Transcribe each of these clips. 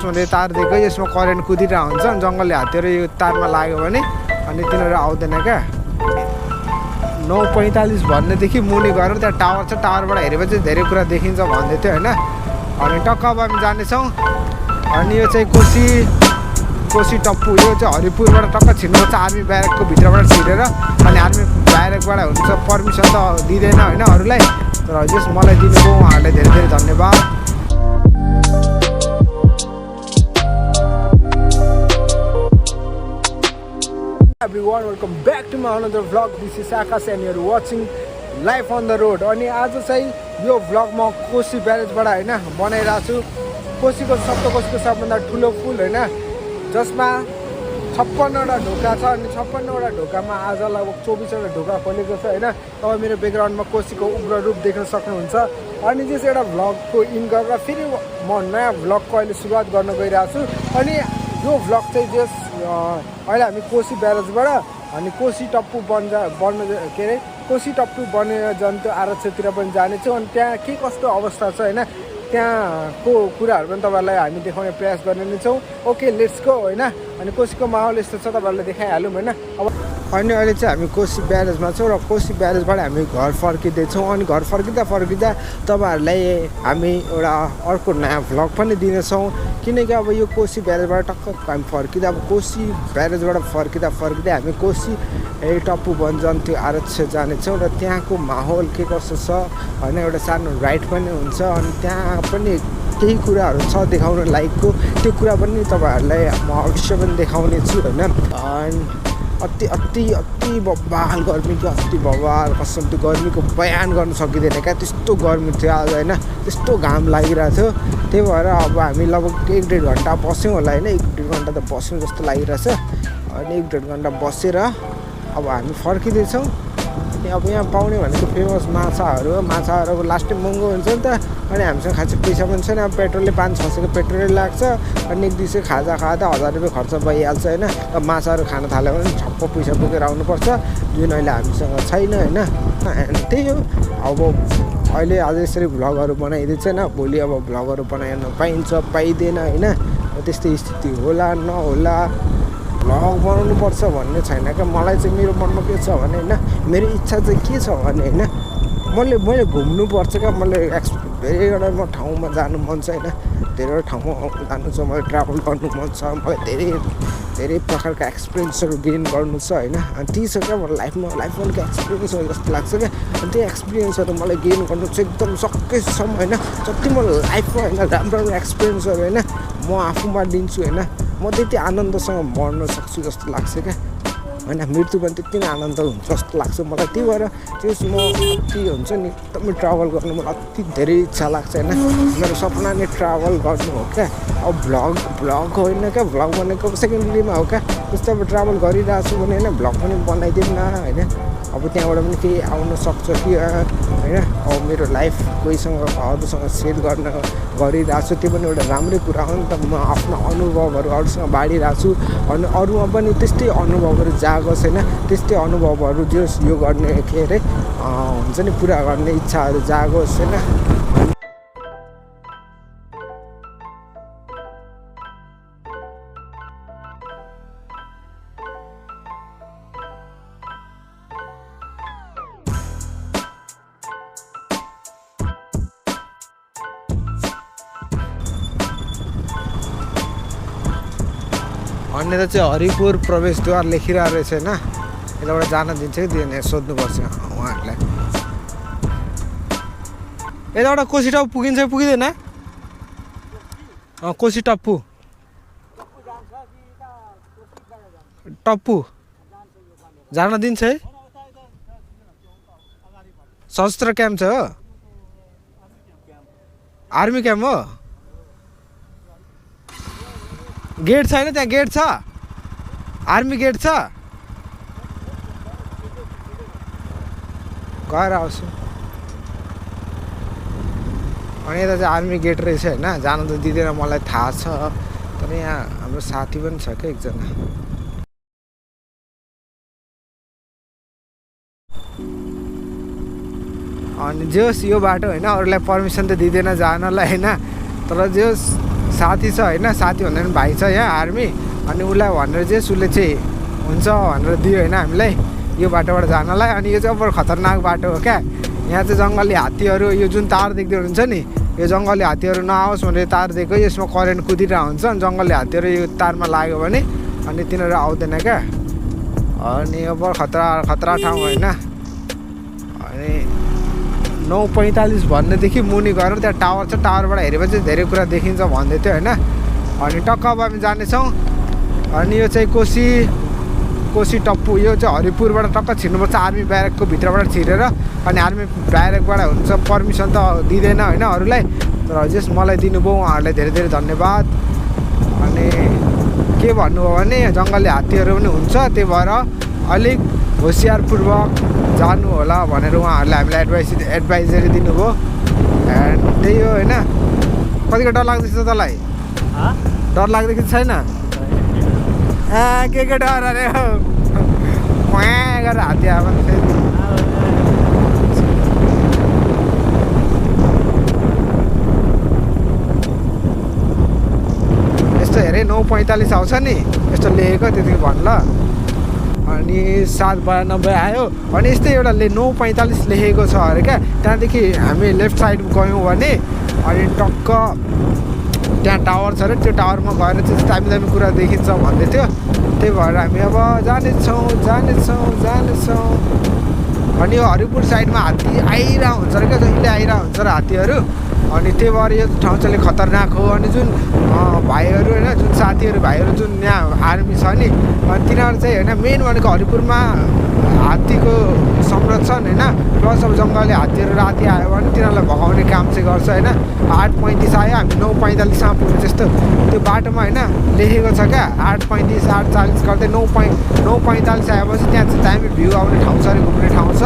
मैले तार दिएको यसमा करेन्ट कुदिरहेको हुन्छ जङ्गलले हातेर यो तारमा लाग्यो भने अनि तिनीहरू आउँदैन क्या 9:45 भन्नेदेखि मुनि गएर त्यहाँ टावर छ टावरबाट हेरेपछि धेरै कुरा देखिन्छ भन्दै थियो होइन अनि टक्क अब हामी जानेछौँ अनि यो चाहिँ कोशी टप्पु यो चाहिँ हरिपुरबाट टक्क छिर्नुपर्छ आर्मी ब्यारेकको भित्रबाट छिरेर अनि आर्मी ब्यारेकबाट हुन्छ पर्मिसन त दिँदैन होइन अरूलाई तर जस मलाई दिनुभयो उहाँहरूलाई धेरै धेरै धन्यवाद Everyone, welcome back to my another vlog. This is Akash and you're watching Life on the Road. अनि आज चाहिँ यो भ्लग म कोशी ब्यारेजबाट होइन बनाइरहेको छु कोशीको सप्तकोशीको सबभन्दा ठुलो पुल होइन जसमा 56वटा ढोका छ अनि 56वटा ढोकामा आज लगभग 24वटा ढोका खोलेको छ होइन तपाईँ मेरो ब्याकग्राउन्डमा कोशीको उग्र रूप देख्न सक्नुहुन्छ अनि जस एउटा भ्लगको इन गरेर फेरि म नयाँ भ्लगको अहिले सुरुवात गर्न गइरहेको छु अनि यो भ्लग चाहिँ जस अहिले हामी कोशी ब्यारेजबाट अनि कोशी टप्पु बन्न के अरे कोशी टप्पु वन्यजन्तु आरक्षतिर पनि जानेछौँ अनि त्यहाँ के कस्तो अवस्था छ होइन त्यहाँको कुराहरू पनि तपाईँहरूलाई हामी देखाउने प्रयास गर्ने नै छौँ ओके लेट्स गो होइन अनि कोशीको माहौल यस्तो छ तपाईँहरूलाई देखाइहालौँ होइन अब अनि अहिले चाहिँ हामी कोशी ब्यारेजमा छौँ र कोशी ब्यारेजबाट हामी घर फर्किँदैछौँ अनि घर फर्किँदा तपाईँहरूलाई हामी एउटा अर्को नयाँ भ्लग पनि दिनेछौँ किनकि अब यो कोशी ब्यारेजबाट टक्क हामी फर्किँदा अब कोशी ब्यारेजबाट फर्किँदा हामी कोशी टप्पु वनजन्तु आरक्ष जानेछौँ र त्यहाँको माहौल के कस्तो छ होइन एउटा सानो राइड पनि हुन्छ अनि त्यहाँ पनि केही कुराहरू छ देखाउन लायकको त्यो कुरा पनि तपाईँहरूलाई म अवश्य पनि देखाउने छु होइन अति बबाल गर्मी कि अति बबाल कसम त्यो गर्मीको बयान गर्न सकिँदैन क्या त्यस्तो गर्मी थियो आज होइन त्यस्तो घाम लागिरहेको थियो त्यही भएर अब हामी लगभग 1-1.5 घन्टा बस्यौँ होला होइन 1-1.5 घन्टा त बस्यौँ जस्तो लागिरहेछ अनि 1-1.5 घन्टा बसेर अब हामी फर्किँदैछौँ अनि अब यहाँ पाउने भनेको फेमस माछाहरू अब लास्ट टाइम महँगो हुन्छ नि त अनि हामीसँग खासै पैसा पनि छैन अब पेट्रोलले 500-600को पेट्रोलै लाग्छ अनि 1-2 खाजा खाँदा 1000 रुपियाँ खर्च भइहाल्छ होइन अब माछाहरू खान थाल्यो भने छप्प पैसा बोकेर आउनुपर्छ जुन अहिले हामीसँग छैन होइन त्यही हो अब अहिले आज यसरी भ्लगहरू बनाइदिन्छ होइन भोलि अब भ्लगहरू बनाउन पाइन्छ पाइँदैन होइन त्यस्तै स्थिति होला नहोला भ्लग बनाउनु पर्छ भन्ने छैन क्या मलाई चाहिँ मेरो मनमा के छ भने होइन मेरो इच्छा चाहिँ के छ भने होइन मैले घुम्नुपर्छ क्या मलाई धेरैवटा ठाउँमा जानु मन छ होइन धेरैवटा ठाउँमा जानु छ मलाई ट्राभल गर्नु मन छ मलाई धेरै प्रकारका एक्सपिरियन्सहरू गेन गर्नु छ होइन अनि ती छ क्या मलाई लाइफमा एक्सपिरियन्स हो जस्तो लाग्छ क्या अनि त्यो एक्सपिरियन्सहरू मलाई गेन गर्नु चाहिँ एकदम सकेसम्म होइन जति म लाइफमा होइन राम्रो एक्सपिरियन्सहरू होइन म आफूमा लिन्छु होइन म त्यति आनन्दसँग मर्न सक्छु जस्तो लाग्छ क्या होइन मृत्यु पनि त्यति नै आनन्द हुन्छ जस्तो लाग्छ मलाई त्यही भएर त्यस म अति हुन्छ नि एकदमै ट्राभल गर्नु मलाई अति धेरै इच्छा लाग्छ होइन मेरो सपना नै ट्राभल गर्नु हो क्या अब भ्लग होइन क्या भ्लग भनेको सेकेन्डरीमा हो क्या जस्तो अब ट्राभल गरिरहेको छु भने होइन भ्लग पनि बनाइदिउँ न होइन अब त्यहाँबाट पनि केही आउन सक्छ कि होइन अब मेरो लाइफ कोहीसँग अरूसँग सेयर गरिरहेको छु त्यो पनि एउटा राम्रै कुरा हो नि त म आफ्नो अनुभवहरू अरूसँग बाँडिरहेको छु अनि अरूमा पनि त्यस्तै अनुभवहरू जागोस् होइन त्यस्तै अनुभवहरू जस यो गर्ने के अरे हुन्छ नि पुरा गर्ने इच्छाहरू जागोस् होइन अन्य चाहिँ हरिपुर प्रवेशद्वार लेखिरहेको रहेछ होइन यताबाट जान दिन्छ कि दिने सोध्नुपर्छ उहाँहरूलाई यताबाट कोशी टप्पु पुगिन्छ पुगिँदैन कोशी टप्पु जान दिन्छ है सशस्त्र क्याम्प छ हो आर्मी क्याम्प हो गेट छैन त्यहाँ गेट छ आर्मी गेट छ गएर आउँछु अनि यता चाहिँ आर्मी गेट रहेछ होइन जानु त दिँदैन मलाई थाहा छ तर यहाँ हाम्रो साथी पनि छ क्या एकजना अनि जोस् यो बाटो होइन अरूलाई पर्मिसन त दिँदैन जानलाई होइन तर जोस् साथी छ होइन, साथी भन्दा पनि भाइ छ यहाँ आर्मी। अनि उसलाई भनेर चाहिँ उसले चाहिँ हुन्छ भनेर दियो होइन हामीलाई यो बाटोबाट जानलाई। अनि यो चाहिँ अब खतरनाक बाटो हो क्या। यहाँ चाहिँ जङ्गली हात्तीहरू, यो जुन तार देख्दै हुन्छ नि, यो जङ्गली हात्तीहरू नआओस् भनेर तार दिएको। यसमा करेन्ट कुदिरहेको हुन्छ अनि जङ्गली हात्तीहरू यो तारमा लाग्यो भने अनि तिनीहरू आउँदैन क्या। अनि अब खतरा ठाउँ होइन। अनि 9:45 भन्नेदेखि मुनि गएर त्यहाँ टावर छ, टावरबाट हेरेपछि धेरै कुरा देखिन्छ भन्दै थियो होइन। अनि टक्क अब हामी जानेछौँ। अनि यो चाहिँ कोशी टप्पू, यो चाहिँ हरिपुरबाट टक्क छिर्नुपर्छ आर्मी ब्यारेकको भित्रबाट छिरेर। अनि आर्मी ब्यारेकबाट हुन्छ पर्मिसन त दिँदैन होइन अरूलाई, तर जस मलाई दिनुभयो उहाँहरूलाई धेरै धेरै धन्यवाद। अनि के भन्नु हो भने जङ्गली हात्तीहरू पनि हुन्छ, त्यही भएर अलिक होसियारपूर्वक जानु होला भनेर उहाँहरूले हामीलाई एडभाइजरी दिनुभयो। एन्ड त्यही हो होइन। कतिको डर लाग्दैछ तँलाई? डर लाग्दैछ छैन? के डर अरे हो गरेर हात्ती आमा यस्तो हेरे 9:45 आउँछ नि यस्तो लेखेको त्यतिकै भन् ल। अनि 7:92 आयो। अनि यस्तै एउटा 9:45 लेखेको छ अरे क्या। त्यहाँदेखि हामी लेफ्ट साइड गयौँ भने अनि टक्क त्यहाँ टावर छ अरे, त्यो टावरमा गएर चाहिँ दामी कुरा देखिन्छ भन्दै थियो। त्यही भएर हामी अब जानेछौँ। अनि यो हरिपुर साइडमा हात्ती आइरहेको हुन्छ अरे क्या, जहिले आइरहेको हुन्छ र हात्तीहरू। अनि त्यही भएर यो ठाउँ चाहिँ खतरनाक हो। अनि जुन भाइहरू होइन, जुन साथीहरू भाइहरू जुन यहाँ आर्मी छ नि, अनि तिनीहरू चाहिँ होइन मेन भनेको हरिपुरमा हात्तीको संरक्षण होइन, प्लस अब जङ्गली हात्तीहरू राति आयो भने तिनीहरूलाई भगाउने काम चाहिँ गर्छ होइन। 8:35 आयो, हामी 9:45मा पुग्यो जस्तो त्यो बाटोमा होइन लेखेको छ क्या। 8:35 8:40 गर्दै 9:45 आएपछि त्यहाँ चाहिँ दामी भ्यू आउने ठाउँ छ अरे, घुम्ने ठाउँ छ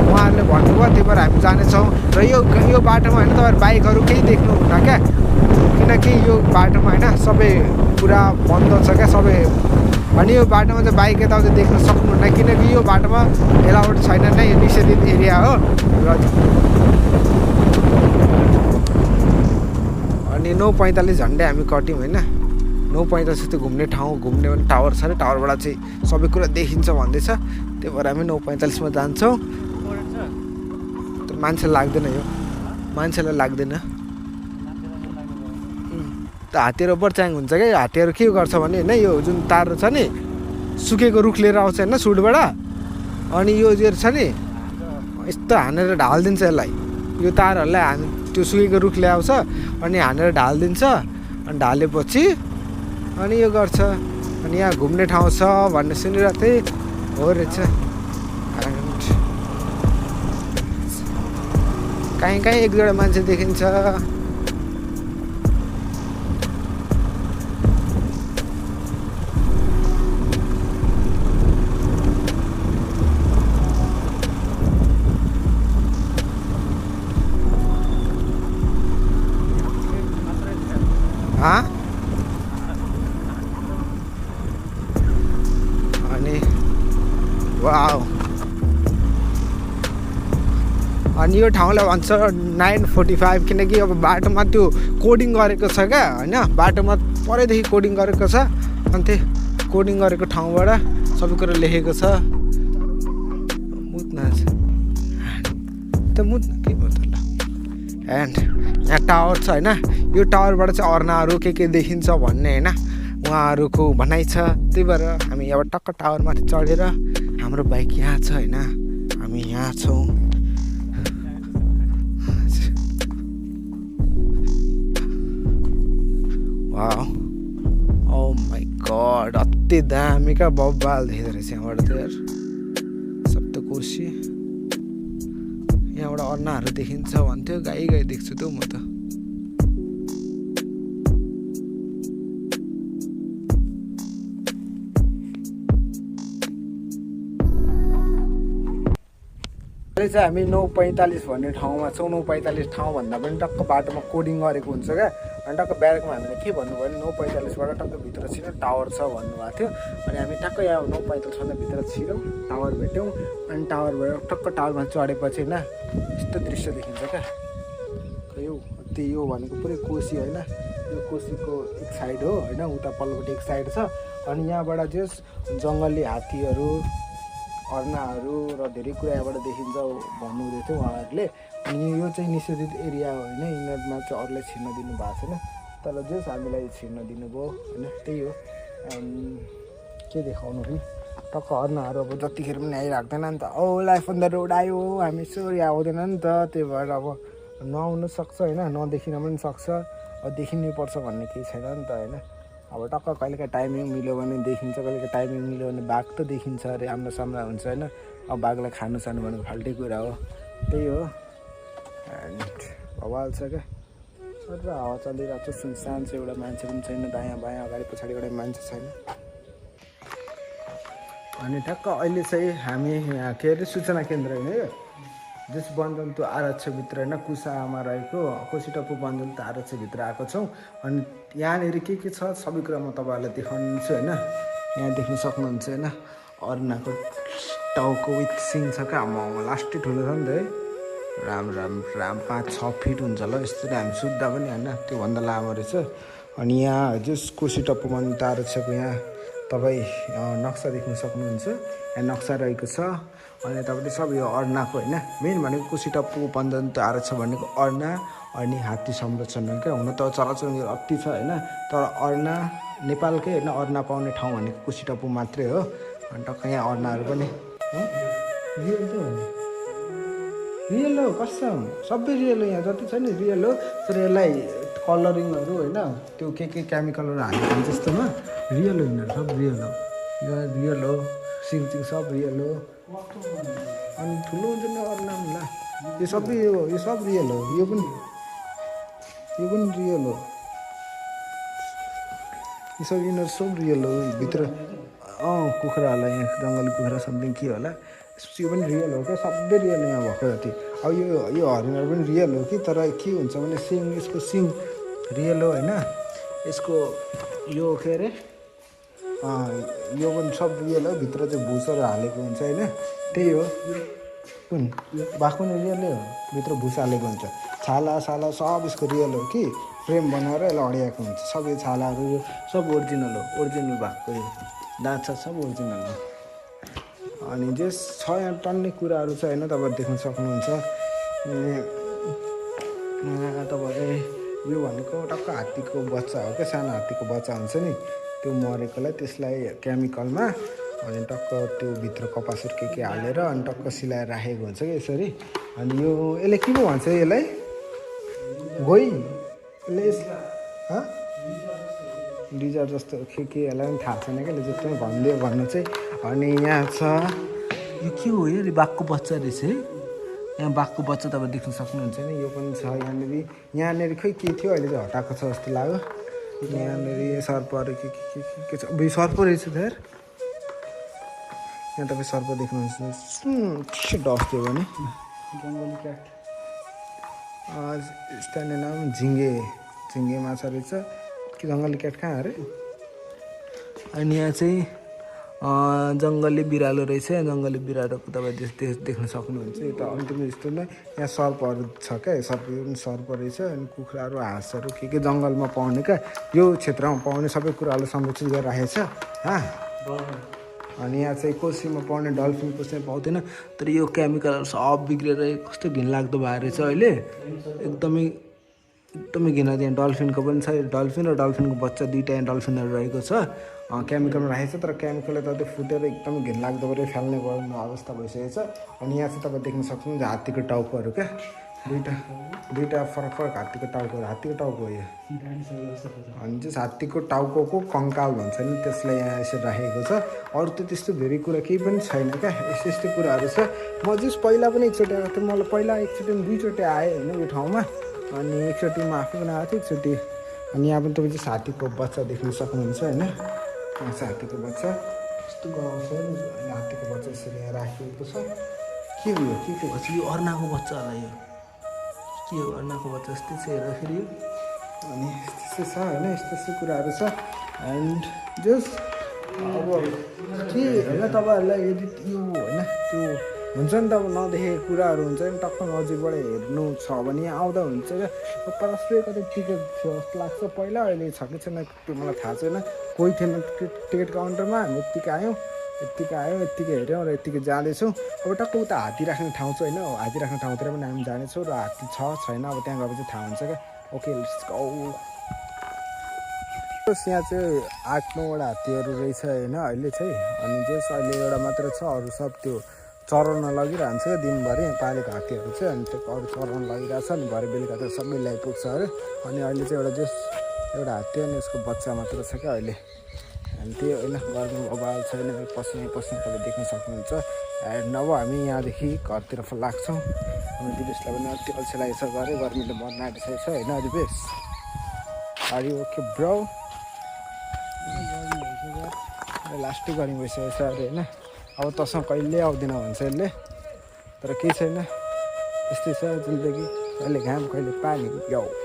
उहाँहरूले भन्नुभयो। त्यही भएर हामी जानेछौँ। र यो बाटोमा होइन तपाईँहरू बाइकहरू केही देख्नुहुन्न क्या, किनकि यो बाटोमा होइन सबै पुरा बन्द छ क्या सबै। अनि यो बाटोमा चाहिँ बाइक यताउति देख्न सक्नुहुन्न, किनकि यो बाटोमा एलाउड छैन नै, यो निषेधित एरिया हो। र अनि 9:45 झन्डै हामी कट्यौँ होइन। 9:45 त्यो घुम्ने ठाउँ, घुम्ने भने टावर छ अरे, टावरबाट चाहिँ सबै कुरा देखिन्छ भन्दैछ। त्यही भएर हामी 9:45मा जान्छौँ। तर मान्छे लाग्दैन, यो मान्छेलाई लाग्दैन। त हात्तीहरू बर्च्याङ हुन्छ क्या। यो हात्तीहरू के गर्छ भने होइन, यो जुन तार छ नि सुकेको रुख लिएर आउँछ होइन सुडबाट। अनि यो छ नि यस्तो हानेर ढालिदिन्छ यसलाई, यो तारहरूलाई त्यो सुकेको रुख ल्याउँछ अनि हानेर ढालिदिन्छ। अनि ढालेपछि अनि यो गर्छ। अनि यहाँ घुम्ने ठाउँ छ भन्ने सुनिरहेको थिएँ, हो रहेछ। कहीँ एक दुईवटा मान्छे देखिन्छ। अनि वाउ। अनि यो ठाउँलाई भन्छ 9:45, किनकि अब बाटोमा त्यो कोडिङ गरेको छ क्या होइन। बाटोमा परैदेखि कोडिङ गरेको छ। अनि त्यही कोडिङ गरेको ठाउँबाट सबै कुरो लेखेको छ। मुत्न त मुत्न के भयो त ल। एन्ड यहाँ टावर छ होइन, यो टावरबाट चाहिँ अर्नाहरू के देखिन्छ भन्ने होइन उहाँहरूको भनाइ छ। त्यही भएर हामी यहाँबाट टक्क टावरमाथि चढेर हाम्रो बाइक यहाँ छ होइन, हामी यहाँ छौँ। वाउ, ओ माई गड, अति दामी क्या बब्बाल देख्दो रहेछ यहाँबाट त यार। सप्तकोशी यहाँबाट अर्नाहरू देखिन्छ भन्थ्यो, गाई देख्छु त म त। अहिले चाहिँ हामी 9:45 भन्ने ठाउँमा छौँ। 9:45 ठाउँ भन्दा पनि टक्क बाटोमा कोडिङ गरेको हुन्छ क्या। अनि टक्क ब्यारेकमा हामीले के भन्नुभयो भने 9:45बाट टक्क भित्र छिर्यो, टावर छ भन्नुभएको थियो। अनि हामी टक्क यहाँ 9:45 भन्दा भित्र छिर्यौँ, टावर भेट्यौँ। अनि टावरबाट टक्क टावरमा चढेपछि होइन यस्तो दृश्य देखिन्छ क्या। यो भनेको पुरै कोशी होइन, यो कोसीको एक साइड हो होइन, उता पल्लोपट्टि एक साइड छ। अनि यहाँबाट चाहिँ जङ्गली हात्तीहरू, अर्नाहरू र धेरै कुरा यहाँबाट देखिन्छ भन्नुहुँदै थियो उहाँहरूले। अनि यो चाहिँ निषेधित एरिया हो होइन, यिनीहरूमा चाहिँ अरूलाई छिर्न दिनु भएको छैन, तर जस हामीलाई छिर्न दिनुभयो होइन, त्यही हो। अनि के देखाउनु कि टक्क अर्नाहरू अब जतिखेर पनि आइराख्दैन नि त। लाइफ अन द रोड आयो, हामी यसरी आउँदैन नि त, त्यही भएर अब नआउनु सक्छ होइन, नदेखिन पनि सक्छ, अब देखिनै पर्छ भन्ने केही छैन नि त होइन। अब टक्क कहिलेकाहीँ टाइमिङ मिल्यो भने देखिन्छ, कहिलेकाहीँ टाइमिङ मिल्यो भने बाघ त देखिन्छ अरे, हाम्रो सामना हुन्छ होइन। अब बाघलाई खानु सानु भनेको फाल्टै कुरा हो, त्यही हो। एन्ड भवाल छ क्या, सर हावा चलिरहेको छ, सुनसान छ, एउटा मान्छे पनि छैन, दायाँ बायाँ अगाडि पछाडि एउटा मान्छे छैन। अनि ठ्याक्क अहिले चाहिँ हामी यहाँ के अरे सूचना केन्द्र होइन यो, जस वनजन्तु आरक्षभित्र होइन, कुसामा रहेको कोशी टप्पु वनजन्तु आरक्षभित्र आएको छौँ। अनि यहाँनिर के छ सबै कुरा म तपाईँहरूलाई देखाउनुहुन्छ होइन। यहाँ देख्न सक्नुहुन्छ होइन, अर्नाको टाउको विथ सिङ छ क्या, लास्टै ठुलो छ नि त है, राम 5-6 फिट हुन्छ ल, यस्तो हामी सुत्दा पनि होइन, त्योभन्दा लामो रहेछ। अनि यहाँ जस कोशी टप्पु वनजन्तु आरक्षको यहाँ तपाईँ नक्सा देख्न सक्नुहुन्छ, यहाँ नक्सा रहेको छ। अनि तपाईँले सब यो अर्नाको होइन, मेन भनेको कोशी टप्पु वनजन्तु आरक्ष भनेको अर्ना अनि हात्ती संरक्षण हो क्या। हुन त चराचुरुङ्गी अति छ होइन, तर अर्ना नेपालकै होइन, अर्ना पाउने ठाउँ भनेको कोशी टप्पु मात्रै हो। अनि टक्क यहाँ अर्नाहरू पनि रियल हो, कसम सबै रियल हो, यहाँ जति छ नि रियल हो। तर यसलाई कलरिङहरू होइन, त्यो के केमिकलहरू हालेको जस्तोमा रियल हो, यिनीहरू सब रियल हो, यो रियल हो, सिङ सब रियल हो। अनि ठुलो हुन्छ नि अर्ना ल, यो सबै यो सब रियल हो, यो पनि रियल हो, यो सब यिनीहरू सब रियल हो भित्र। कुखुराहरूलाई यहाँ जङ्गली कुखुरा समथिङ के होला, यो पनि रियल हो क्या, सबै रियल हो यहाँ भएको जति। अब यो हरिणहरू पनि रियल हो कि, तर के हुन्छ भने सिङ, यसको सिङ रियल हो होइन, यसको यो के अरे यो पनि सब रियल हो, भित्र चाहिँ भुसहरू हालेको हुन्छ होइन, त्यही हो। कुन बाघ पनि रियलै हो, भित्र भुस हालेको हुन्छ, छाला सब यसको रियल हो कि, फ्रेम बनाएर यसलाई अड्याएको हुन्छ। सब यो छालाहरू यो सब ओरिजिनल हो, ओरिजिनल बाघको यो दाँत छ सब ओरिजिनल हो। अनि जस छ यहाँ टन्ने कुराहरू छ होइन, तपाईँहरू देख्न सक्नुहुन्छ। तपाईँ यो भनेको टक्क हात्तीको बच्चा हो क्या, सानो हात्तीको बच्चा हुन्छ नि, त्यो मरेकोलाई त्यसलाई केमिकलमा अनि टक्क त्यो भित्र कपासहरू के हालेर अनि टक्क सिलाएर राखेको हुन्छ कि यसरी। अनि यो यसले के पो भन्छ, यसलाई गोई, यसले डिजर जस्तो के यसलाई पनि थाहा छैन क्या, जस्तो भनिदियो भन्नु चाहिँ। अनि यहाँ छ यो के हो, यो बाघको बच्चा रहेछ है, यहाँ बाघको बच्चा तपाईँ देख्न सक्नुहुन्छ नि, यो पनि छ यहाँनिर खै के थियो, अहिले चाहिँ हटाएको छ जस्तो लाग्यो। यहाँनिर सर्पहरू के छ, सर्प रहेछ फेर, यहाँ तपाईँ सर्प देख्नुहुन्छ, डस्थ्यो भने जङ्गली क्याट, स्थानीय नाम झिङ्गे माछा रहेछ कि जङ्गली क्याट कहाँ अरे। अनि यहाँ चाहिँ जङ्गली बिरालो रहेछ, जङ्गली बिरालोको तपाईँ देख्न सक्नुहुन्छ। यो त अन्तिम जस्तो नै यहाँ सर्पहरू छ क्या, सर्प रहेछ। अनि कुखुराहरू हाँसहरू के जङ्गलमा पाउने क्या, यो क्षेत्रमा पाउने सबै कुराहरू संरक्षित गरेर राखेको छ। अनि यहाँ चाहिँ कोसीमा पाउने डल्फिन कोसीमा पाउँदैन, तर यो केमिकलहरू सब बिग्रेर कस्तो घिनलाग्दो भएर रहेछ अहिले, एकदमै घिन। यहाँ डल्फिनको पनि छ, डल्फिन र डल्फिनको बच्चा दुइटा यहाँ डल्फिनहरू रहेको छ, केमिकलमा राखेको छ। तर केमिकलले त त्यो फुटेर एकदमै घिनलाग्दो गरेर फाल्ने गर्नु अवस्था भइसकेको छ। अनि यहाँ चाहिँ तपाईँ देख्न सक्नुहुन्छ हात्तीको टाउकोहरू क्या, दुईवटा फरक हात्तीको टाउको हो यो। अनि चाहिँ हात्तीको टाउको कङ्काल भन्छ नि, त्यसलाई यहाँ यसरी राखेको छ। अरू त त्यस्तो धेरै कुरा केही पनि छैन क्या, यस्तो कुराहरू छ। म जस पहिला पनि एकचोटि आएको थिएँ, मलाई पहिला एकचोटि 2चोटि आएँ होइन यो ठाउँमा। अनि एकचोटि म आफै पनि आएको थिएँ एकचोटि। अनि यहाँ पनि तपाईँ चाहिँ हात्तीको बच्चा देख्न सक्नुहुन्छ होइन, यहाँ चाहिँ हात्तीको बच्चा यस्तो गराउँछ नि, हात्तीको बच्चा यसरी यहाँ राखिएको छ। के हो के बच्चा, यो अर्नाको बच्चा होला, यो के हो अर्नाको बच्चा जस्तै छ हेर्दाखेरि। अनि त्यस्तै छ होइन, यस्तो कुराहरू छ। एन्ड जस अब के होइन, तपाईँहरूलाई यदि यो होइन त्यो हुन्छ नि त अब नदेखेको कुराहरू हुन्छ नि टक्क नजिकबाट हेर्नु छ भने आउँदा हुन्छ क्या परस्पर कतै टिकट थियो जस्तो लाग्छ पहिला अहिले छ कि छैन त्यो मलाई थाहा छैन कोही थिएन टिकट काउन्टरमा हामी यत्तिकै आयौँ यत्तिकै हेऱ्यौँ र यत्तिकै जाँदैछौँ अब टक्क उता हात्ती राख्ने ठाउँ छ होइन हात्ती राख्ने ठाउँतिर पनि हामी जानेछौँ र हात्ती छ छैन अब त्यहाँ गएपछि थाहा हुन्छ क्या ओके लेट्स गो यहाँ चाहिँ 8-9वटा हात्तीहरू रहेछ होइन अहिले चाहिँ अनि जस अहिले एउटा मात्र छ अरू सब त्यो चराउन लगिरहन्छ क्या दिनभरि पालेको हात्तीहरू चाहिँ अनि त्यो अरू चराउन लगिरहेछ अनि भरे बेलुका त सबै ल्याइपुग्छ अरे अनि अहिले चाहिँ एउटा हात्ती अनि यसको बच्चा मात्र छ क्या अहिले अनि त्यही होइन गर्मी अभाव छैन पसिना तपाईँ देख्न सक्नुहुन्छ नभए हामी यहाँदेखि घरतिर लाग्छौँ अनि दिपेशलाई पनि अति अल्छी लागेको छ गरे गर्मीले मर्न आँटिसकेको छ होइन Dipesh are you okay bro लास्टै गर्मी भइसकेको छ अरे होइन अब तसँग कहिले आउँदैन भन्छ यसले तर केही छैन यस्तै छ जिन्दगी कहिले घाम कहिले पानी जाऊ